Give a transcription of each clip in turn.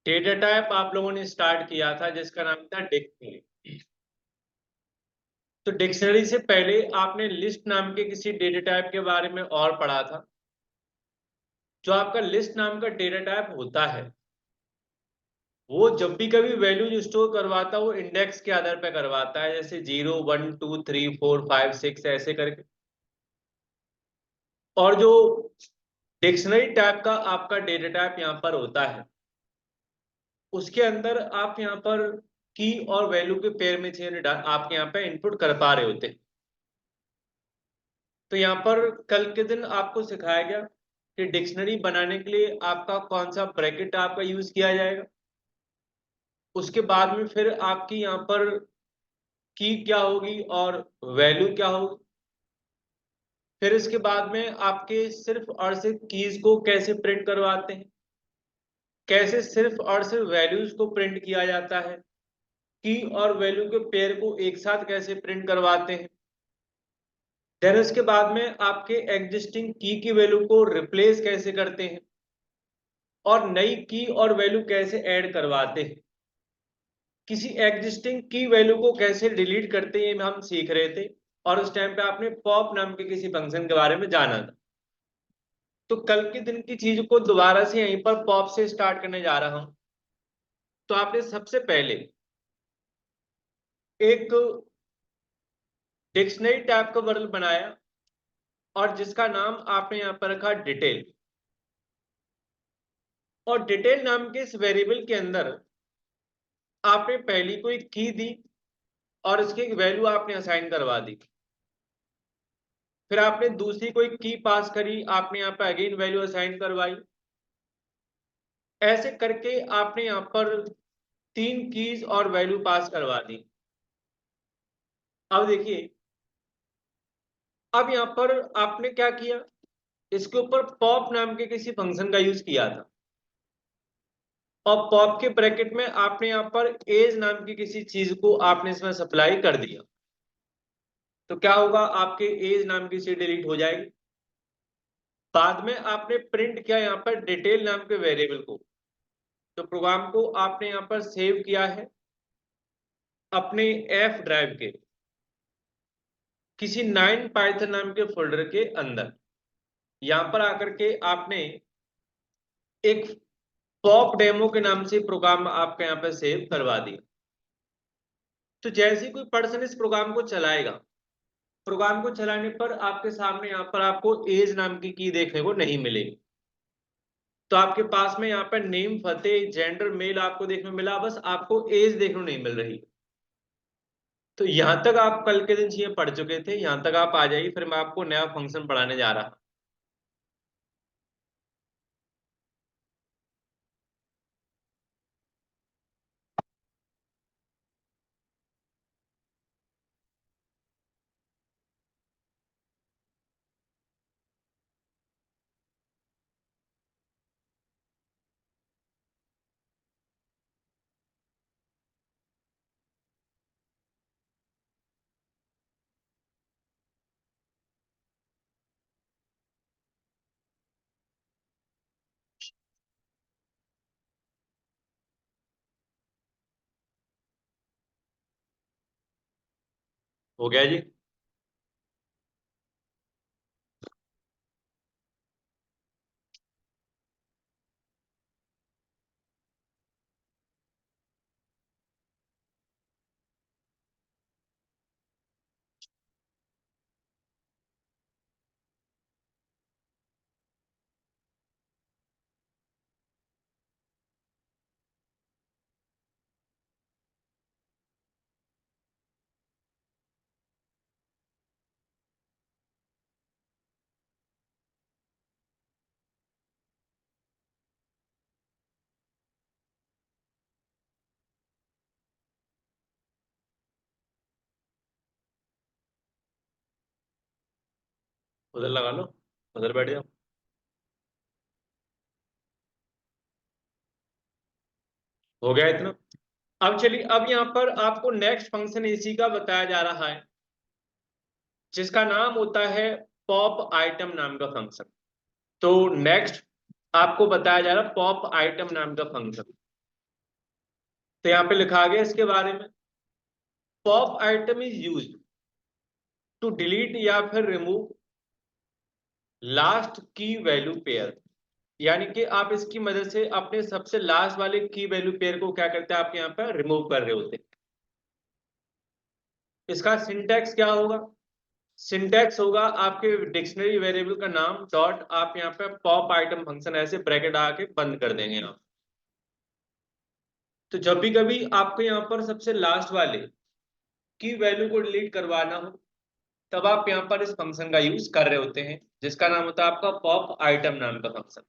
Data type आप लोगों ने स्टार्ट किया था जिसका नाम था डिक्शनरी। तो डिक्शनरी से पहले आपने लिस्ट नाम के किसी डेटा टाइप के बारे में और पढ़ा था। जो आपका लिस्ट नाम का डेटा टाइप होता है वो जब भी कभी वैल्यूज स्टोर करवाता है वो इंडेक्स के आधार पर करवाता है, जैसे 0 1 2 3 4 5 6 ऐसे करके। और जो डिक्शनरी टाइप का आपका डेटा टाइप यहाँ पर होता है उसके अंदर आप यहाँ पर की और वैल्यू के पेयर में चेंज आपके यहाँ पे इनपुट कर पा रहे होते। तो यहाँ पर कल के दिन आपको सिखाया गया कि डिक्शनरी बनाने के लिए आपका कौन सा ब्रैकेट आपका यूज किया जाएगा। उसके बाद में फिर आपकी यहाँ पर की क्या होगी और वैल्यू क्या होगी। फिर इसके बाद में आपके सिर्फ और सिर्फ कीज को कैसे प्रिंट करवाते हैं, कैसे सिर्फ और सिर्फ वैल्यूज को प्रिंट किया जाता है, की और वैल्यू के पेयर को एक साथ कैसे प्रिंट करवाते हैं। देन उसके बाद में आपके एग्जिस्टिंग की वैल्यू को रिप्लेस कैसे करते हैं और नई की और वैल्यू कैसे ऐड करवाते हैं। किसी एग्जिस्टिंग की वैल्यू को कैसे डिलीट करते हैं हम सीख रहे थे। और उस टाइम पे आपने पॉप नाम के किसी फंक्शन के बारे में जाना था। तो कल के दिन की चीज को दोबारा से यहीं पर पॉप से स्टार्ट करने जा रहा हूं। तो आपने सबसे पहले एक डिक्शनरी टाइप का वर्ड बनाया और जिसका नाम आपने यहां पर रखा डिटेल। और डिटेल नाम के इस वेरिएबल के अंदर आपने पहली कोई की दी और इसकी वैल्यू आपने असाइन करवा दी। फिर आपने दूसरी कोई की पास करी, आपने यहाँ पे अगेन वैल्यू असाइन करवाई। ऐसे करके आपने यहाँ पर 3 कीज और वैल्यू पास करवा दी। अब देखिए, अब यहाँ पर आपने क्या किया, इसके ऊपर पॉप नाम के किसी फंक्शन का यूज किया था और पॉप के ब्रैकेट में आपने यहाँ पर एज नाम की किसी चीज को आपने इसमें सप्लाई कर दिया। तो क्या होगा, आपके एज नाम की चीज डिलीट हो जाएगी। बाद में आपने प्रिंट किया यहाँ पर डिटेल नाम के वेरिएबल को। तो प्रोग्राम को आपने यहाँ पर सेव किया है अपने एफ ड्राइव के किसी 9 पाइथन नाम के फोल्डर के अंदर। यहां पर आकर के आपने एक पॉप डेमो के नाम से प्रोग्राम आपके यहाँ पर सेव करवा दिया। तो जैसे ही कोई पर्सन इस प्रोग्राम को चलाएगा, प्रोग्राम को चलाने पर आपके सामने यहाँ पर आपको एज नाम की देखने को नहीं मिलेगी। तो आपके पास में यहाँ पर नेम, फतेह, जेंडर, मेल आपको देखने को मिला, बस आपको एज देखने को नहीं मिल रही। तो यहां तक आप कल के दिन चीजें पढ़ चुके थे, यहां तक आप आ जाइए, फिर मैं आपको नया फंक्शन पढ़ाने जा रहा। हो गया जी। उधर लगा लो, उधर बैठ जाओ। हो गया इतना। अब चलिए, अब यहाँ पर आपको नेक्स्ट फंक्शन इसी का बताया जा रहा है जिसका नाम होता है पॉप आइटम नाम का फंक्शन। तो नेक्स्ट आपको बताया जा रहा है पॉप आइटम नाम का फंक्शन। तो यहाँ पे लिखा गया इसके बारे में, pop item is used to delete या फिर remove last key value pair. यानी कि आप इसकी मदद से अपने सबसे लास्ट वाले की वैल्यू पेयर को क्या करते हैं, आपके यहाँ पर रिमूव कर रहे होते हैं। इसका सिंटैक्स क्या होगा? सिंटैक्स होगा आपके डिक्शनरी वेरिएबल का नाम डॉट, आप यहाँ पे पॉप आइटम फंक्शन ऐसे ब्रैकेट आके बंद कर देंगे आप। तो जब भी कभी आपको यहाँ पर सबसे लास्ट वाले की वैल्यू को डिलीट करवाना हो, तब आप यहाँ पर इस फंक्शन का यूज कर रहे होते हैं, जिसका नाम होता है आपका पॉप आइटम नाम का फंक्शन।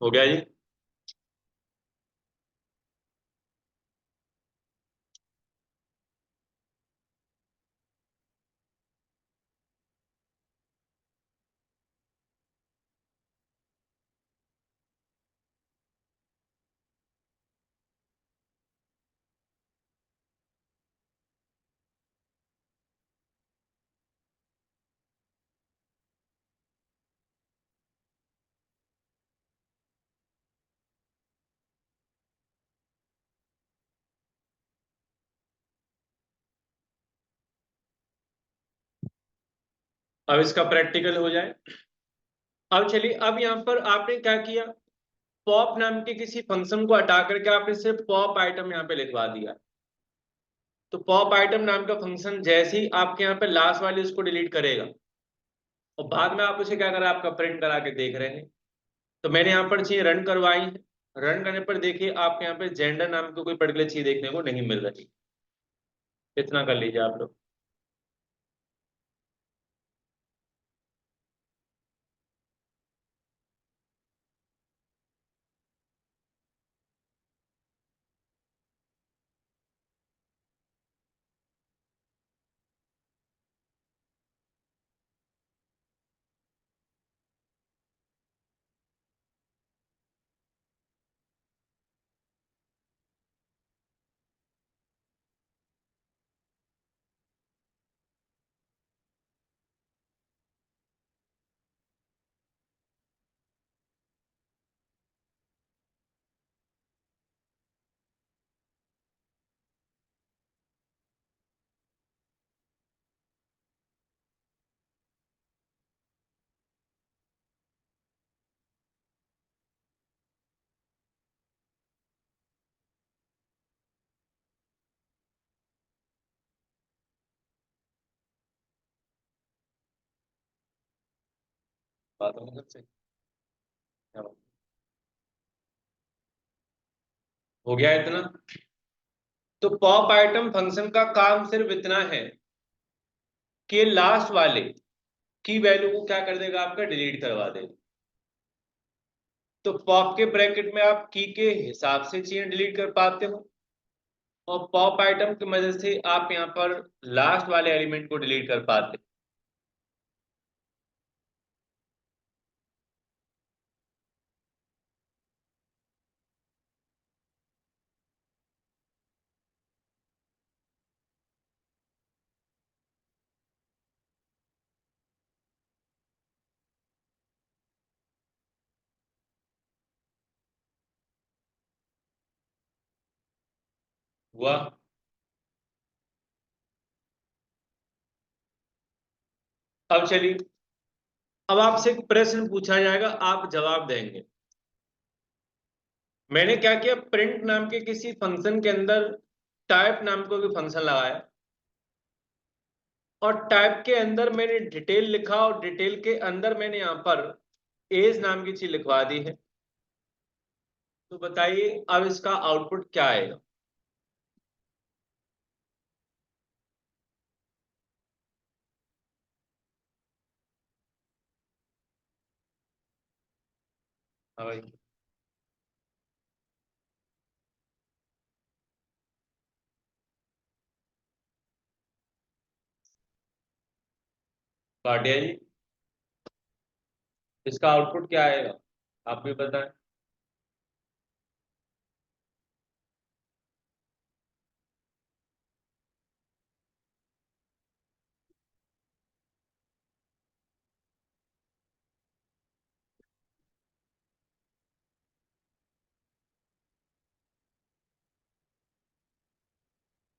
हो गया जी? अब इसका प्रैक्टिकल हो जाए। अब चलिए, अब यहाँ पर आपने क्या किया, पॉप नाम के किसी फंक्शन को हटा करके आपने सिर्फ पॉप आइटम यहाँ पे लिखवा दिया। तो पॉप आइटम नाम का फंक्शन जैसे ही आपके यहाँ पे लास्ट वाले उसको डिलीट करेगा, और बाद में आप उसे क्या करा, आपका प्रिंट करा के देख रहे हैं। तो मैंने यहाँ पर चीज रन करवाई है। रन करने पर देखिए आपके यहाँ पे जेंडर नाम की कोई पर्टिकुलर चीज देखने को नहीं मिल रही। इतना कर लीजिए आप लोग। बात होगी सबसे, क्या बात? हो गया इतना? तो पॉप आइटम फंक्शन का काम सिर्फ इतना है कि लास्ट वाले की वैल्यू को क्या कर देगा, आपका डिलीट करवा देगा। तो पॉप के ब्रैकेट में आप की के हिसाब से चीजें डिलीट कर पाते हो, और पॉप आइटम की मदद से आप यहाँ पर लास्ट वाले एलिमेंट को डिलीट कर पाते हुआ। अब चलिए, अब आपसे एक प्रश्न पूछा जाएगा, आप जवाब देंगे। मैंने क्या किया, प्रिंट नाम के किसी फंक्शन के अंदर टाइप नाम का कोई फंक्शन लगाया, और टाइप के अंदर मैंने डिटेल लिखा, और डिटेल के अंदर मैंने यहाँ पर एज नाम की चीज लिखवा दी है। तो बताइए अब इसका आउटपुट क्या आएगा? हाँ भाई। भाटिया जी, इसका आउटपुट क्या आएगा, आप भी बताएं।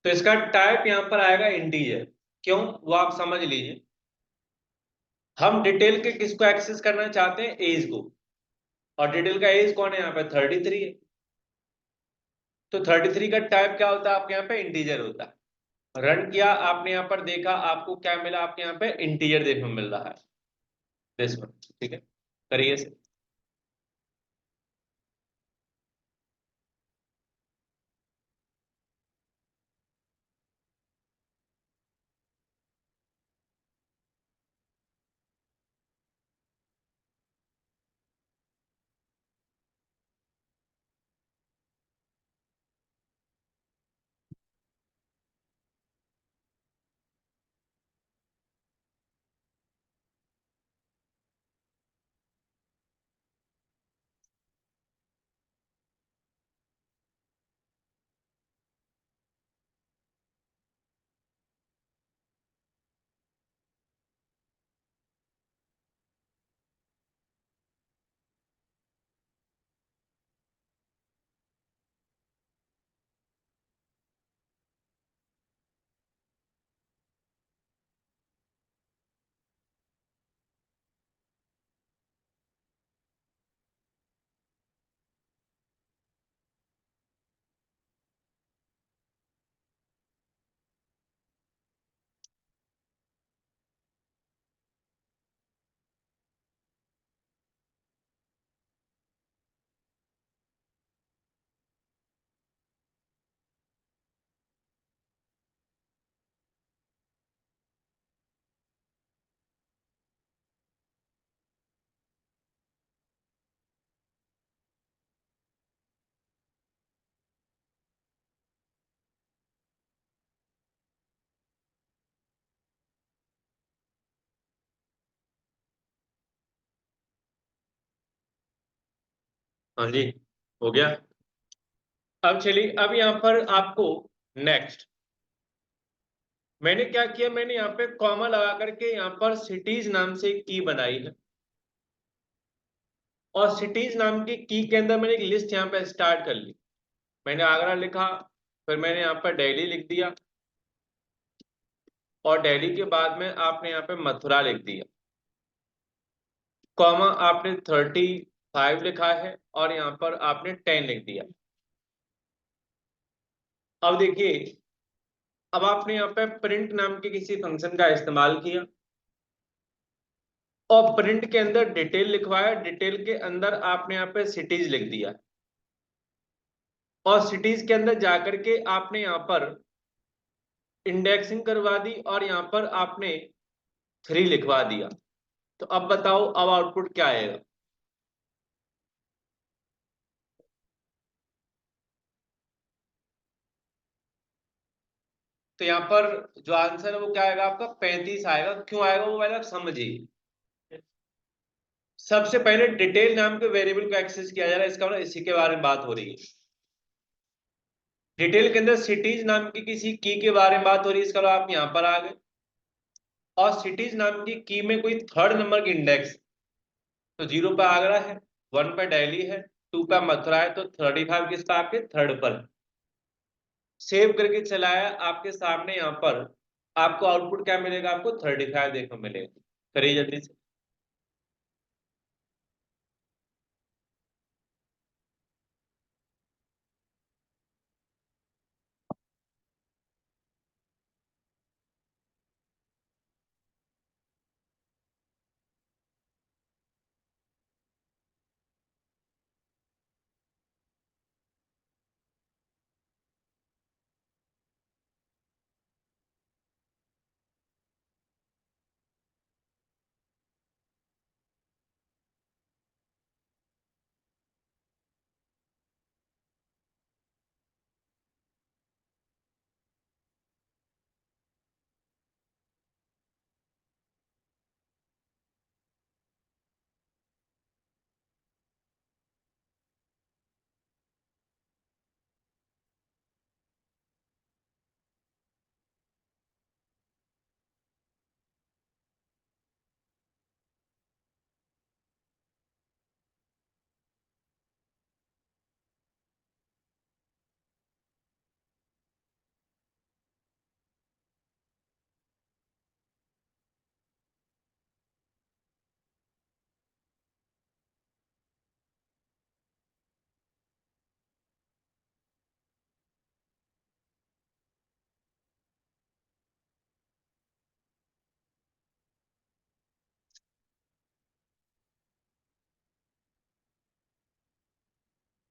तो इसका टाइप यहाँ पर आएगा इंटीजर। क्यों, वो आप समझ लीजिए। हम डिटेल के किसको एक्सेस करना चाहते हैं, एज को। और डिटेल का एज कौन है यहाँ पे, 33 है। तो 33 का टाइप क्या होता है आपके यहाँ पे, इंटीजर होता है। रन किया आपने, यहाँ पर देखा आपको क्या मिला, आपके यहाँ पे इंटीजर देखने को मिल रहा है, दिस वन। ठीक है, करिए से। हाँ जी, हो गया। अब चलिए, अब यहाँ पर आपको नेक्स्ट, मैंने क्या किया, मैंने यहाँ पे कॉमा लगा करके यहाँ पर सिटीज नाम से एक की बनाई है। और सिटीज नाम की के अंदर मैंने एक लिस्ट यहाँ पे स्टार्ट कर ली। मैंने आगरा लिखा, फिर मैंने यहाँ पर दिल्ली लिख दिया, और दिल्ली के बाद में आपने यहाँ पे मथुरा लिख दिया, कॉमा आपने 35 लिखा है, और यहाँ पर आपने 10 लिख दिया। अब देखिए, अब आपने यहाँ पे प्रिंट नाम के किसी फंक्शन का इस्तेमाल किया, और प्रिंट के अंदर डिटेल लिखवाया, डिटेल के अंदर आपने यहाँ पे सिटीज लिख दिया, और सिटीज के अंदर जाकर के आपने यहाँ पर इंडेक्सिंग करवा दी, और यहाँ पर आपने 3 लिखवा दिया। तो अब बताओ, अब आउटपुट क्या आएगा। तो यहाँ पर जो आंसर है वो क्या आएगा आपका, 35 आएगा। क्यों आएगा वो पहले आप समझिए। सबसे पहले डिटेल नाम के वेरिएबल को एक्सेस किया जा रहा है, इसका मतलब इसी के बारे में बात हो रही है। डिटेल के अंदर सिटीज नाम की किसी के बारे में बात हो रही है, इसका मतलब आप यहाँ पर आ गए। और सिटीज नाम की में कोई थर्ड नंबर की इंडेक्स, तो 0 पे आगरा है, 1 पे दिल्ली है, 2 पे मथुरा है, तो 35 किस पे, आपके थर्ड पर। सेव करके चलाया, आपके सामने यहाँ पर आपको आउटपुट क्या मिलेगा, आपको 35 देखने को मिलेगा। करिए जल्दी से।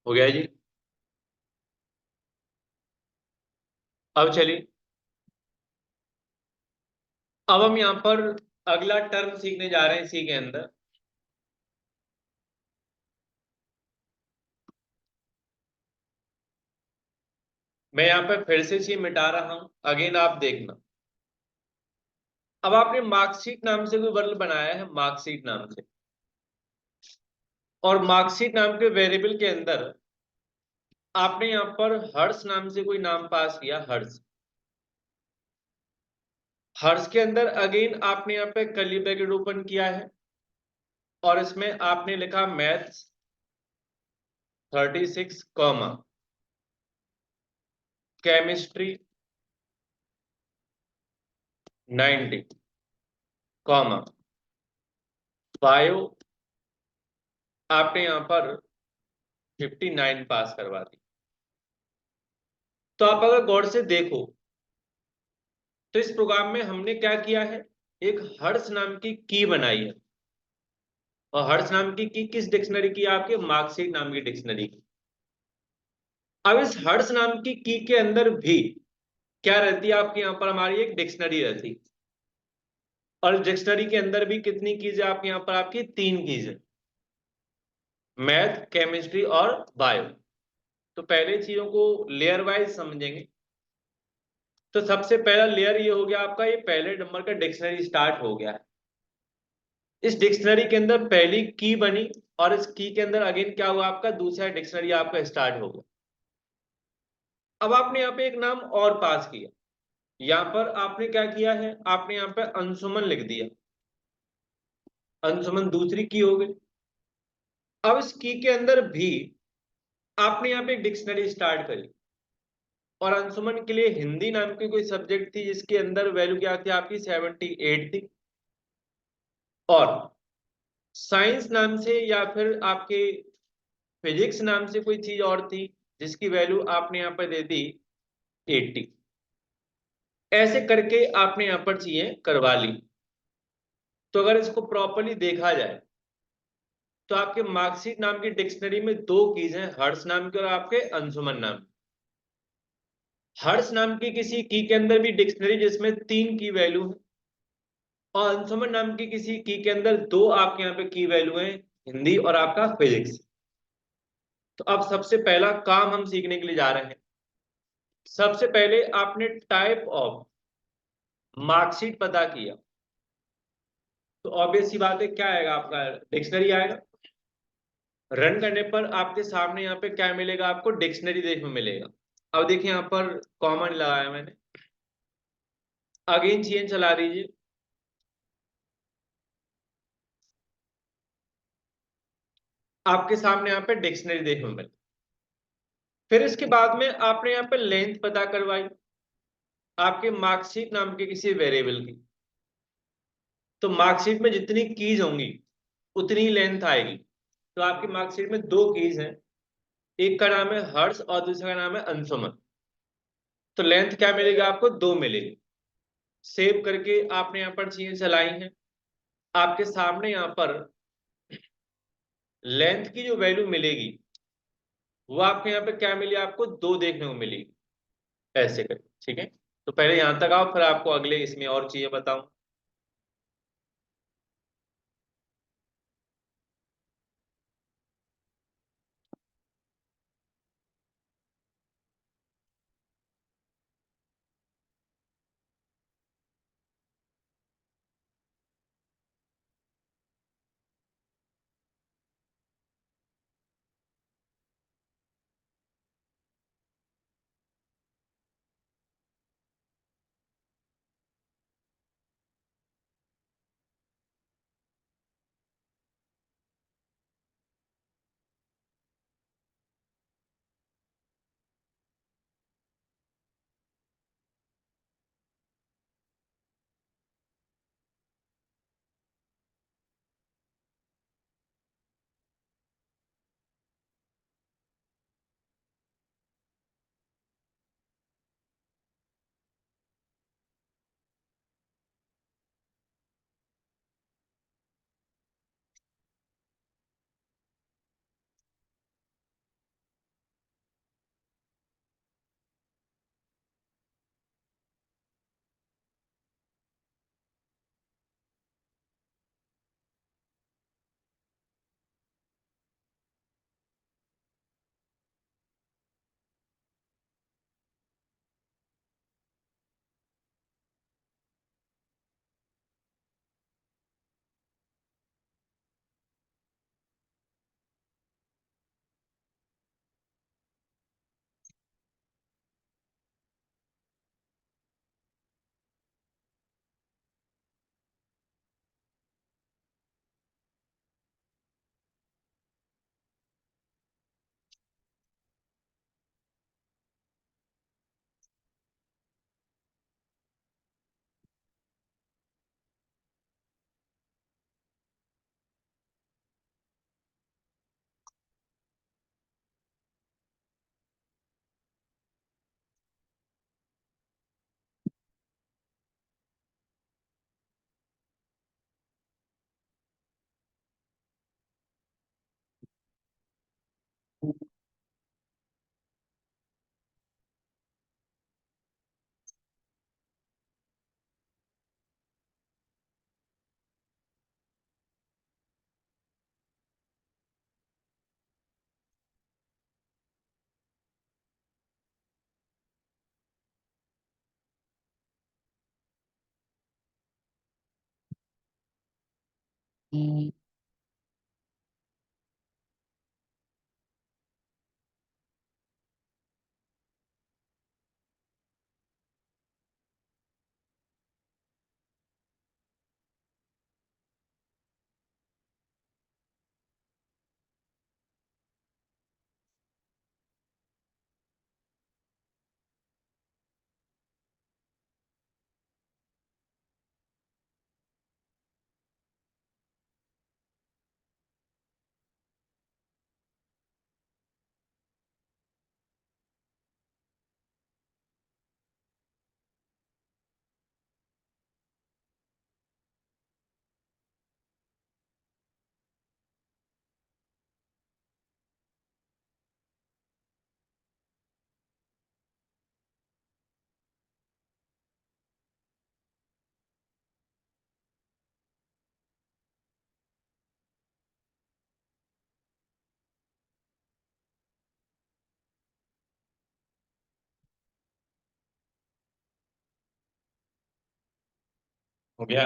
हो गया जी। अब चलिए, अब हम यहाँ पर अगला टर्म सीखने जा रहे हैं इसी के अंदर। मैं यहाँ पे फिर से सी मिटा रहा हूं, अगेन आप देखना। अब आपने मार्कशीट नाम से कोई वर्ड बनाया है, मार्कशीट नाम से, और मार्कशीट नाम के वेरिएबल के अंदर आपने यहाँ पर हर्ष नाम से कोई नाम पास किया, हर्ष। हर्ष के अंदर अगेन आपने यहाँ पे कर्ली ब्रैकेट ओपन किया है, और इसमें आपने लिखा maths 36 comma chemistry 90 comma bio आपने यहाँ पर 59 पास करवा दी। तो आप अगर गौर से देखो तो इस प्रोग्राम में हमने क्या किया है, एक हर्ष नाम की की बनाई है। और हर्ष नाम की किस डिक्शनरी की है, आपके मार्कशीट नाम की डिक्शनरी की। अब इस हर्ष नाम की के अंदर भी क्या रहती है, आपके यहाँ पर हमारी एक डिक्शनरी रहती है। और डिक्शनरी के अंदर भी कितनी कीज है आपके यहाँ पर, आपकी 3 कीज है, मैथ केमिस्ट्री और बायो। तो पहले चीजों को लेयर वाइज समझेंगे। तो सबसे पहला लेयर ये हो गया आपका, ये पहले नंबर का डिक्शनरी स्टार्ट हो गया है। इस डिक्शनरी के अंदर पहली की बनी, और इस की के अंदर अगेन क्या हुआ, आपका दूसरा डिक्शनरी आपका स्टार्ट हो गया। अब आपने यहाँ पे एक नाम और पास किया। यहाँ पर आपने क्या किया है, आपने यहाँ पे अंशुमन लिख दिया। अंशुमन दूसरी की हो गई। अब इस की के अंदर भी आपने यहाँ पे एक डिक्शनरी स्टार्ट करी। और अंशुमन के लिए हिंदी नाम की कोई सब्जेक्ट थी, जिसके अंदर वैल्यू क्या थी आपकी, 78 थी। और साइंस नाम से या फिर आपके फिजिक्स नाम से कोई चीज और थी, जिसकी वैल्यू आपने यहाँ पर दे दी 80। ऐसे करके आपने यहाँ पर चीजें करवा ली। तो अगर इसको प्रॉपरली देखा जाए तो आपके मार्कशीट नाम की डिक्शनरी में 2 कीज हैं, हर्ष नाम की और आपके अंशुमन नाम की। हर्ष नाम की किसी की के अंदर भी डिक्शनरी जिसमें 3 की वैल्यू है, और अंशुमन नाम की किसी की के अंदर 2 आपके यहाँ पे की वैल्यू है, हिंदी और आपका फिजिक्स। तो अब सबसे पहला काम हम सीखने के लिए जा रहे हैं। सबसे पहले आपने टाइप ऑफ मार्कशीट पता किया, तो ऑब्वियस सी बात है क्या आएगा आपका, डिक्शनरी आएगा। रन करने पर आपके सामने यहाँ पे क्या मिलेगा, आपको डिक्शनरी देखने को मिलेगा। अब देखिए यहाँ पर कॉमन लगाया मैंने, अगेन चेन चला दीजिए। आपके सामने यहाँ पे डिक्शनरी देखने को मिले। फिर इसके बाद में आपने यहाँ पे लेंथ पता करवाई आपके मार्कशीट नाम के किसी वेरिएबल की। तो मार्कशीट में जितनी कीज होंगी उतनी ही लेंथ आएगी। तो आपकी मार्कशीट में 2 कीज हैं, एक का नाम है हर्ष और दूसरे का नाम है अंशुमन। तो लेंथ क्या मिलेगी आपको, 2 मिलेगी। सेव करके आपने यहाँ पर चीजें चलाई हैं। आपके सामने यहाँ पर लेंथ की जो वैल्यू मिलेगी वो आपके यहाँ पे क्या मिली, आपको 2 देखने को मिली। ऐसे करके ठीक है। तो पहले यहां तक आओ, फिर आपको अगले इसमें और चीजें बताऊं। हो गया।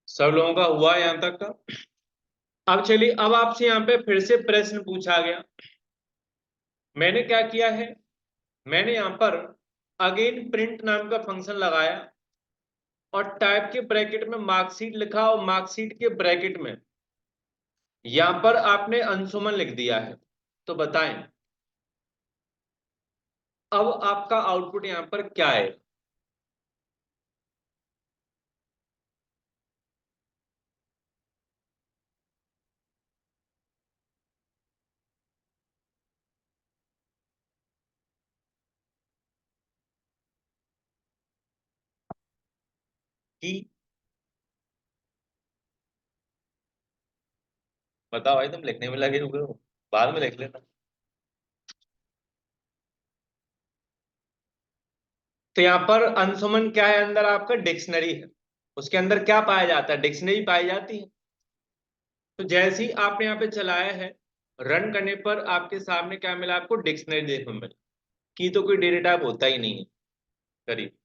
सब लोगों का हुआ यहाँ तक का। अब चलिए, अब आपसे यहाँ पे फिर से प्रश्न पूछा गया। मैंने क्या किया है, मैंने यहाँ पर अगेन प्रिंट नाम का फंक्शन लगाया और टाइप के ब्रैकेट में मार्कशीट लिखा और मार्कशीट के ब्रैकेट में यहाँ पर आपने अंशुमन लिख दिया है। तो बताएं अब आपका आउटपुट यहाँ पर क्या है। कि बताओ भाई, तुम लिखने में लगे हुए हो, बाद में लिख लेना। तो यहाँ पर अंशुमन क्या है, अंदर आपका डिक्शनरी है। उसके अंदर क्या पाया जाता है, डिक्शनरी पाई जाती है। तो जैसे ही आपने यहाँ पे चलाया है, रन करने पर आपके सामने क्या मिला, आपको डिक्शनरी देखने को मिला। की तो कोई डेटा टाइप होता ही नहीं है करीब।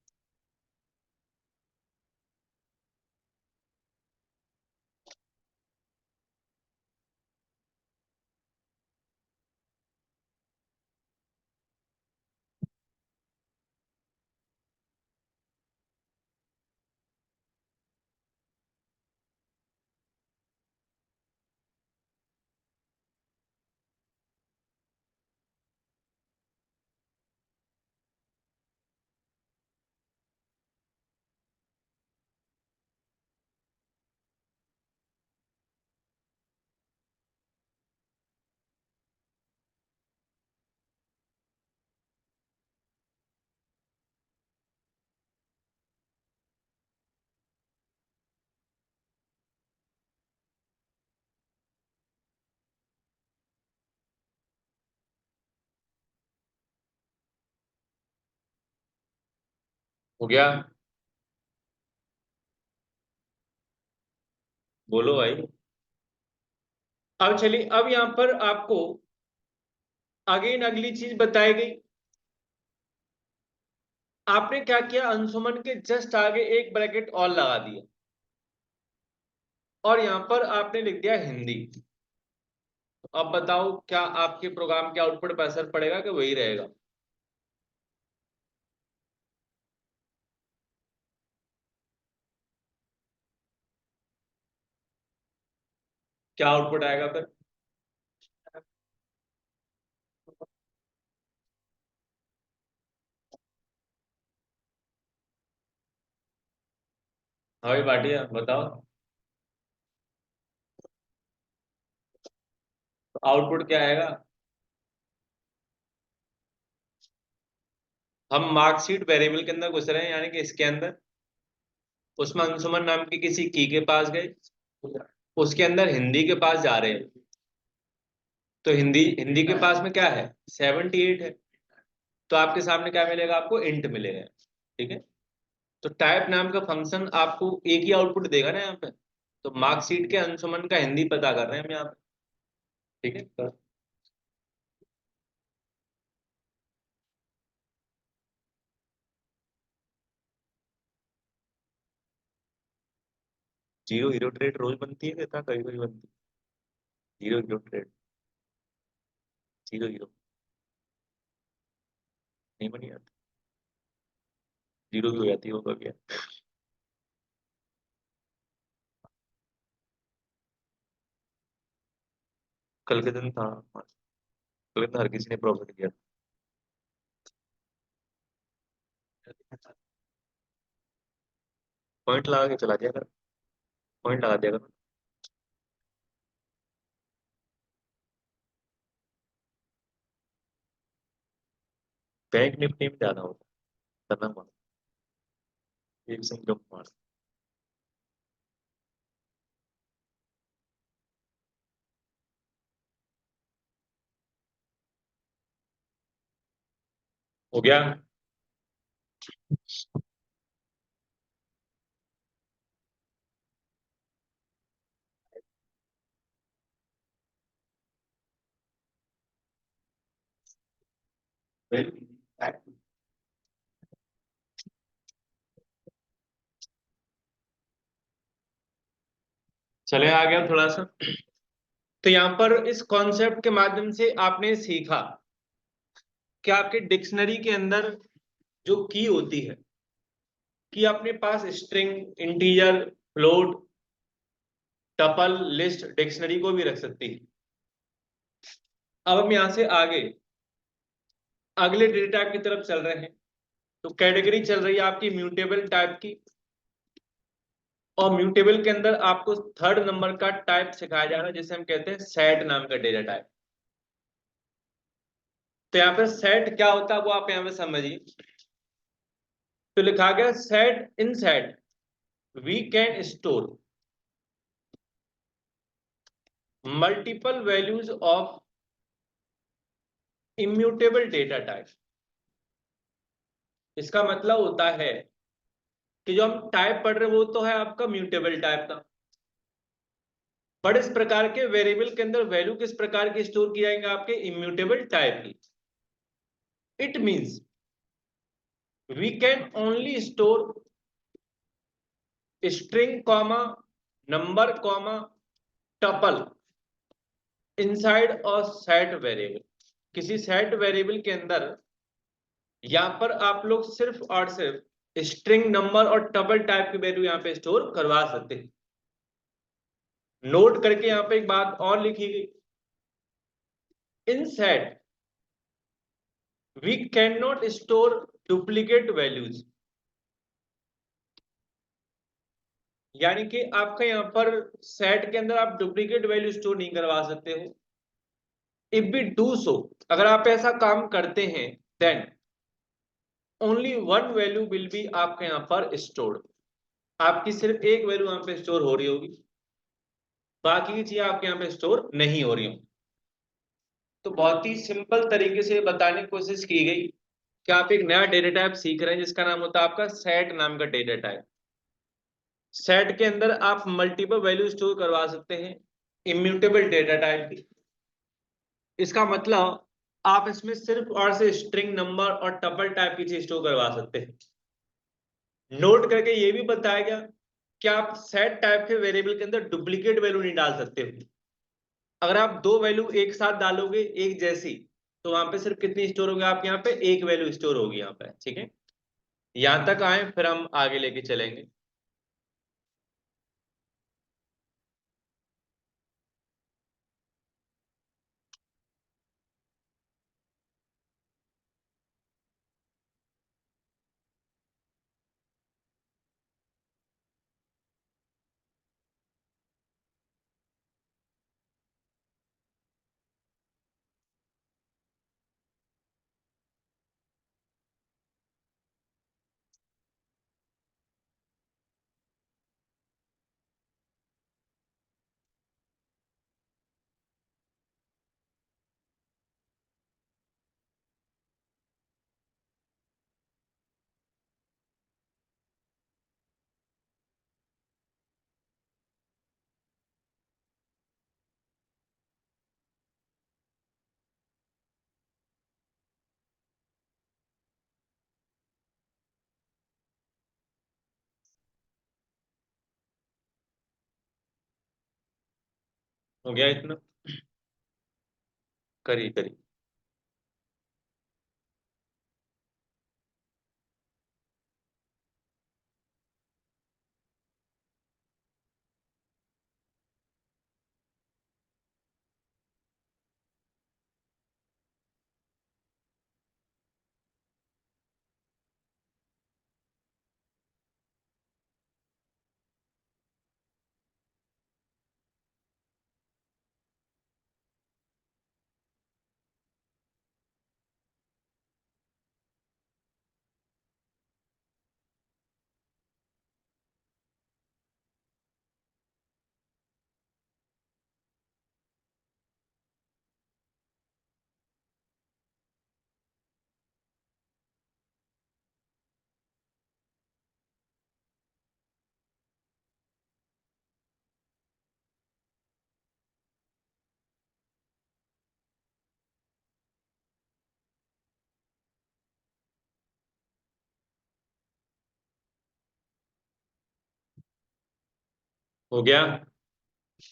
हो गया। बोलो भाई। अब चलिए, अब यहाँ पर आपको अगेन अगली चीज बताई गई। आपने क्या किया, अंशुमन के जस्ट आगे एक ब्रैकेट और लगा दिया और यहाँ पर आपने लिख दिया हिंदी। तो अब बताओ, क्या आपके प्रोग्राम के आउटपुट पर असर पड़ेगा कि वही रहेगा। क्या आउटपुट आएगा फिर? हाँ भाई भाटिया बताओ। तो आउटपुट क्या आएगा? हम मार्कशीट वेरिएबल के अंदर घुस रहे हैं, यानी कि इसके अंदर उसमें अंशुमन नाम की किसी की के पास गए, उसके अंदर हिंदी के पास जा रहे हैं। तो हिंदी हिंदी के पास में क्या है? 78 है। तो आपके सामने क्या मिलेगा? आपको इंट मिलेगा। ठीक है। तो टाइप नाम का फंक्शन आपको एक ही आउटपुट देगा ना यहाँ पे। तो मार्कशीट के अंशुमन का हिंदी पता कर रहे हैं हम यहाँ पे। ठीक है। तो 0 हीरो ट्रेड रोज बनती है, कहता कभी कभी बनती है 0 हीरो ट्रेड। 0 हीरो नहीं बनी जाती, 0 की हो जाती है वो कभी। कल के दिन था, कल के दिन हर किसी ने प्रॉफिट किया था। पॉइंट लगा के चला दिया कर, पॉइंट लगा दिया कर। बैंक निफ्टी में ज्यादा होता है, करना पड़ा एक सिंह जंप मार। हो गया। चले आ गया थोड़ा सा। तो यहाँ पर इस कॉन्सेप्ट के माध्यम से आपने सीखा कि आपके डिक्शनरी के अंदर जो की होती है, कि अपने पास string, integer, float, tuple, list, dictionary को भी रख सकती है। अब हम यहाँ से आगे अगले डेटा टाइप की तरफ चल रहे हैं। तो कैटेगरी चल रही है आपकी म्यूटेबल टाइप की, और म्यूटेबल के अंदर आपको थर्ड नंबर का टाइप सिखाया जा रहा है, जिसे हम कहते हैं सेट नाम का डेटा टाइप। तो यहाँ पे सेट क्या होता है वो आप यहाँ पे समझिए। तो लिखा गया set, in set we can store multiple values of immutable data type. इसका मतलब होता है कि जो हम टाइप पढ़ रहे हैं वो तो है आपका म्यूटेबल टाइप का, बट इस प्रकार के वेरिएबल के अंदर वैल्यू किस प्रकार की स्टोर की जाएंगे? आपके इम्यूटेबल टाइप की। It means we can only store string comma, number comma, tuple inside और सेट वेरिएबल। किसी सेट वेरिएबल के अंदर यहां पर आप लोग सिर्फ और सिर्फ स्ट्रिंग, नंबर और टपल टाइप की वैल्यू यहां पे स्टोर करवा सकते हैं। नोट करके यहां पे एक बात और लिखी गई, in set we can not store duplicate values. यानी कि आपका यहां पर सेट के अंदर आप डुप्लीकेट वैल्यू स्टोर नहीं करवा सकते हो। इफ वी डू सो, अगर आप ऐसा काम करते हैं, then only one value will be आपके यहां पर स्टोर्ड। आपकी सिर्फ एक वैल्यू यहां पे स्टोर हो रही होगी, बाकी की चीजें आपके यहाँ पे स्टोर नहीं हो रही हो। तो बहुत ही सिंपल तरीके से बताने की कोशिश की गई कि आप एक नया डेटा टाइप सीख रहे हैं जिसका नाम होता है आपका सेट नाम का डेटा टाइप। सेट के अंदर आप मल्टीपल वैल्यू स्टोर करवा सकते हैं, इम्यूटेबल डेटा टाइप की। इसका मतलब आप इसमें सिर्फ और से स्ट्रिंग, नंबर और टपल टाइप की चीज स्टोर करवा सकते हैं। नोट करके ये भी बताया गया कि आप सेट टाइप के वेरिएबल के अंदर डुप्लीकेट वैल्यू नहीं डाल सकते हो। अगर आप दो वैल्यू एक साथ डालोगे एक जैसी, तो वहां पे सिर्फ कितनी स्टोर होगी? आपके यहाँ पे एक वैल्यू स्टोर होगी यहाँ पे। ठीक है। यहां तक आए, फिर हम आगे लेके चलेंगे। हो गया इतना? करिए करिए। हो गया।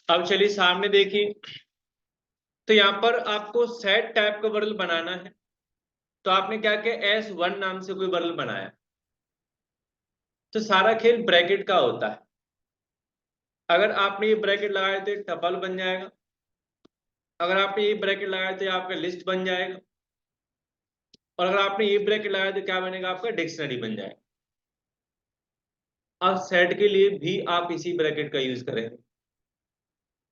अब चलिए सामने देखिए। तो यहाँ पर आपको सेट टाइप का वर्ल बनाना है। तो आपने क्या किया, S1 नाम से कोई वर्ल बनाया। तो सारा खेल ब्रैकेट का होता है। अगर आपने ये ब्रैकेट लगाए तो टपल बन जाएगा। अगर आपने ये ब्रैकेट लगाया तो ये आपका लिस्ट बन जाएगा। और अगर आपने ये ब्रैकेट लगाया तो क्या बनेगा, आपका डिक्शनरी बन जाएगा। अब सेट के लिए भी आप इसी ब्रैकेट का यूज करेंगे।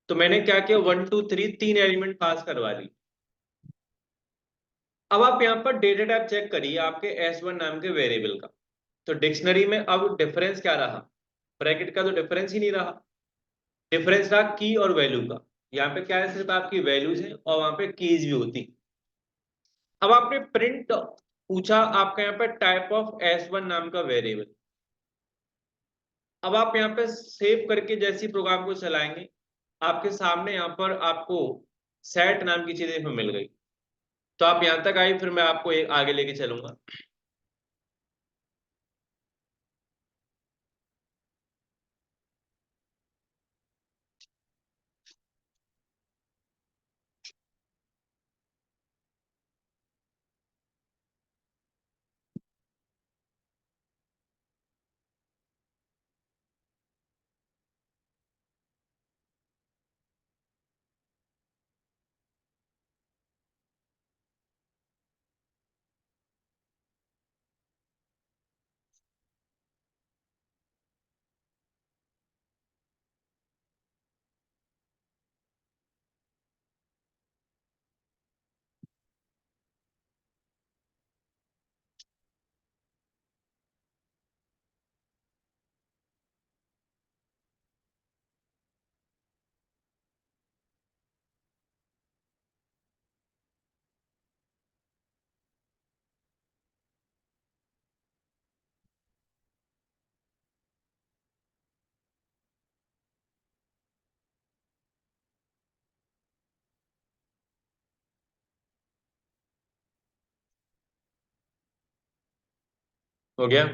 तो मैंने क्या किया, 1 2 3 तीन एलिमेंट पास करवा दी। अब आप यहाँ पर डेटा टाइप चेक करिए आपके S1 नाम के वेरिएबल का। तो डिक्शनरी में अब डिफरेंस क्या रहा, ब्रैकेट का तो डिफरेंस ही नहीं रहा। डिफरेंस रहा की और वैल्यू का। यहाँ पे क्या है, सिर्फ आपकी वैल्यूज है और वहां पे कीज भी होती। अब आपने प्रिंट पूछा आपका यहाँ पे टाइप ऑफ S1 नाम का वेरिएबल। अब आप यहाँ पे सेव करके जैसी प्रोग्राम को चलाएंगे, आपके सामने यहाँ पर आपको सेट नाम की चीज इसमें मिल गई। तो आप यहाँ तक आई, फिर मैं आपको एक आगे लेके चलूंगा। हो गया।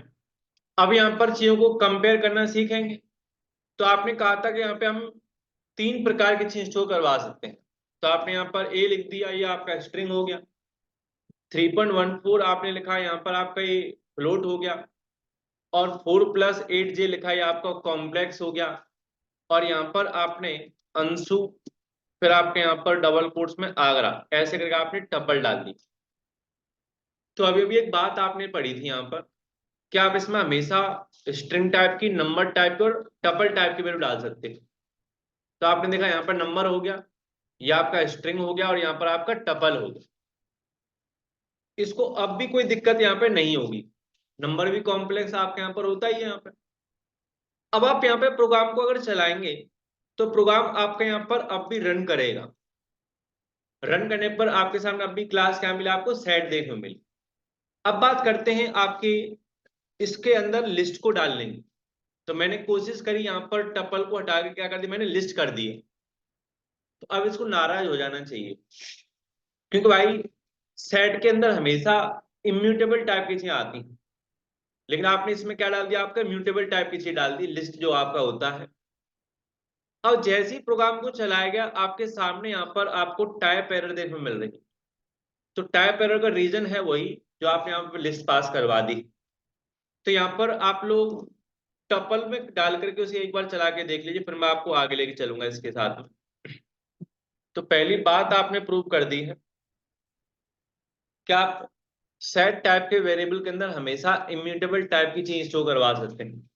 अब यहाँ पर चीजों को कंपेयर करना सीखेंगे। तो आपने कहा था कि यहाँ पे हम तीन प्रकार की चीज स्टोर करवा सकते हैं। तो आपने यहाँ पर ए लिख दिया, ये आपका स्ट्रिंग हो गया। 3.14 आपने लिखा, यहाँ पर आपका ये फ्लोट हो गया। और 4+8J लिखा, ये आपका कॉम्प्लेक्स हो गया। और यहाँ पर आपने अंशु, फिर आपके यहाँ पर डबल कोट्स में आगरा, ऐसे करके आपने टपल डाल दी। तो अभी भी एक बात आपने पढ़ी थी यहाँ पर, क्या आप इसमें हमेशा स्ट्रिंग टाइप की, नंबर टाइप की और टपल टाइप की वैल्यू डाल सकते हैं। तो आपने देखा यहाँ पर नंबर हो गया, ये आपका स्ट्रिंग हो गया और यहाँ पर आपका टपल हो गया। इसको अब भी कोई दिक्कत यहाँ पे नहीं होगी। नंबर भी कॉम्प्लेक्स आपके यहाँ पर होता ही है यहाँ पे। अब आप यहाँ पे प्रोग्राम को अगर चलाएंगे तो प्रोग्राम आपका यहाँ पर अब भी रन करेगा। रन करने पर आपके सामने अब भी क्लास क्या मिला, आपको सेट देखने को मिली। अब बात करते हैं आपकी इसके अंदर लिस्ट को डालने की। तो मैंने कोशिश करी यहाँ पर टपल को हटा के क्या कर दिया, मैंने लिस्ट कर दी। तो अब इसको नाराज हो जाना चाहिए, क्योंकि भाई सेट के अंदर हमेशा इम्यूटेबल टाइप की चीजें आती हैं। लेकिन आपने इसमें क्या डाल दिया, आपका म्यूटेबल टाइप की चीज डाल दी, लिस्ट जो आपका होता है। अब जैसे ही प्रोग्राम को चलाया गया, आपके सामने यहाँ पर आपको टाइप एरर देखने को मिल रही है। तो टाइप एरर का रीजन है वही जो आपने यहाँ पर लिस्ट पास करवा दी। तो यहाँ पर आप लोग टपल में डाल करके उसे एक बार चला के देख लीजिए, फिर मैं आपको आगे लेके चलूंगा इसके साथ में। तो पहली बात आपने प्रूव कर दी है कि आप सेट टाइप के वेरिएबल के अंदर हमेशा इम्यूटेबल टाइप की चीज शो करवा सकते हैं।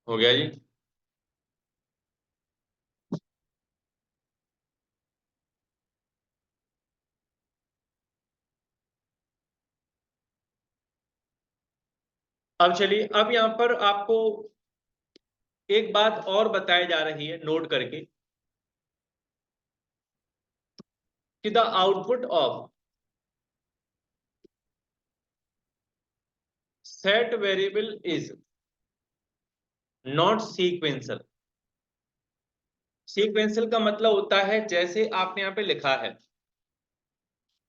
हो गया जी। अब चलिए, अब यहाँ पर आपको एक बात और बताई जा रही है नोट करके, कि the output of set variable is not sequential. Sequential का मतलब होता है जैसे आपने यहाँ पे लिखा है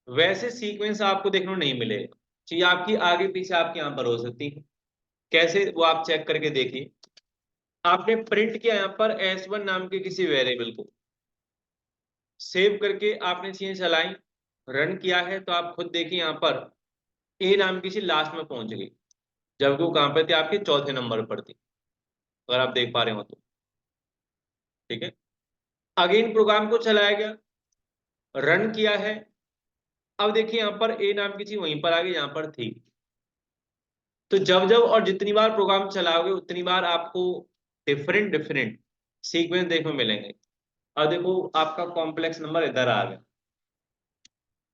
वैसे सीक्वेंस आपको देखने को नहीं मिलेगा। चीज आपकी आगे पीछे आपके यहाँ पर हो सकती है। कैसे, वो आप चेक करके देखिए। आपने प्रिंट किया यहाँ पर S1 नाम के किसी वेरिएबल को, सेव करके आपने चीजें चलाई, रन किया है, तो आप खुद देखिए यहाँ पर ए नाम की चीज लास्ट में पहुंच गई, जबकि वो कहाँ पे थी, आपके चौथे नंबर पर थी, अगर आप देख पा रहे हो तो। ठीक है। अगेन प्रोग्राम को चलाया गया, रन किया है, अब देखिए यहाँ पर ए नाम की चीज वहीं पर आ गई, यहाँ पर थी। तो जब जब और जितनी बार प्रोग्राम चलाओगे उतनी बार आपको डिफरेंट डिफरेंट सीक्वेंस देखने को मिलेंगे। अब देखो आपका कॉम्प्लेक्स नंबर इधर आ गया,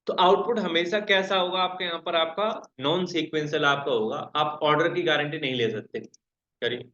तो आउटपुट हमेशा कैसा होगा आपके यहाँ पर, आपका नॉन सीक्वेंशियल आपका होगा। आप ऑर्डर की गारंटी नहीं ले सकते। करिए।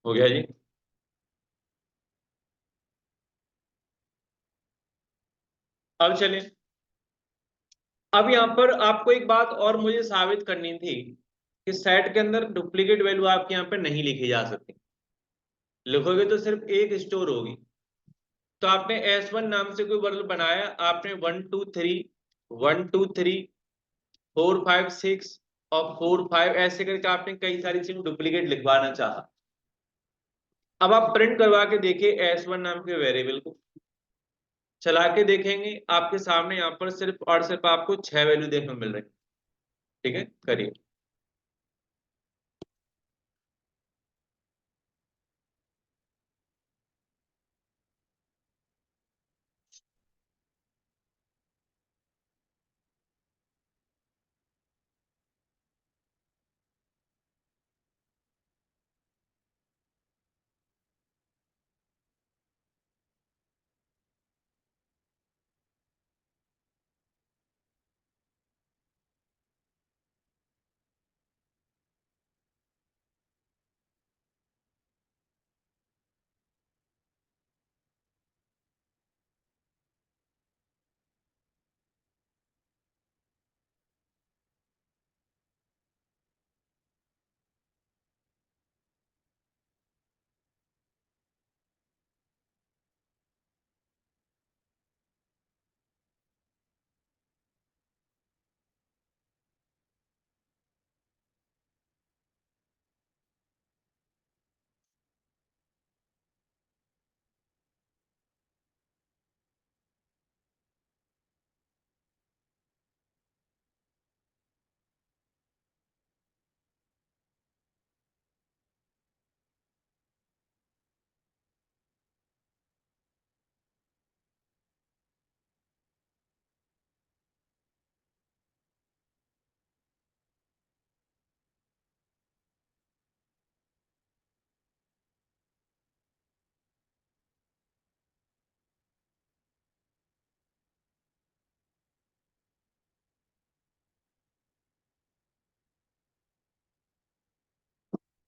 हो गया जी। अब चलिए, अब यहाँ पर आपको एक बात और मुझे साबित करनी थी कि सेट के अंदर डुप्लीकेट वैल्यू आपके यहाँ पे नहीं लिखी जा सकती। लिखोगे तो सिर्फ एक स्टोर होगी। तो आपने S1 नाम से कोई वर्ड बनाया, आपने 1 2 3, 1 2 3, 4 5 6 और 4 5 ऐसे करके आपने कई सारी चीजें डुप्लीकेट लिखवाना चाहा। अब आप प्रिंट करवा के देखिए S1 नाम के वेरिएबल को, चला के देखेंगे आपके सामने यहाँ पर सिर्फ और सिर्फ आपको 6 वैल्यू देखने को मिल रही है। ठीक है, करिए।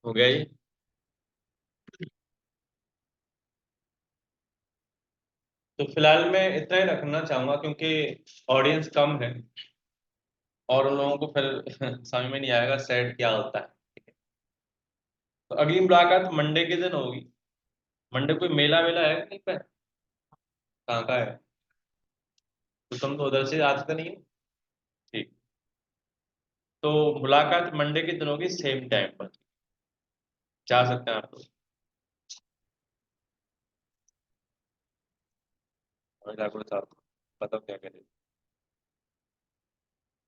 हो गया ये। तो फिलहाल मैं इतना ही रखना चाहूंगा क्योंकि ऑडियंस कम है और उन लोगों को फिर समझ में नहीं आएगा सेट क्या होता है। तो अगली मुलाकात मंडे के दिन होगी। मंडे कोई मेला वेला है कहीं पे? कहाँ का है? तो तुम तो उधर से आते तो नहीं हो। ठीक। तो मुलाकात मंडे के दिन होगी सेम टाइम पर। जा सकते हैं आप लोग। और जाकर साथ बताओ क्या करें।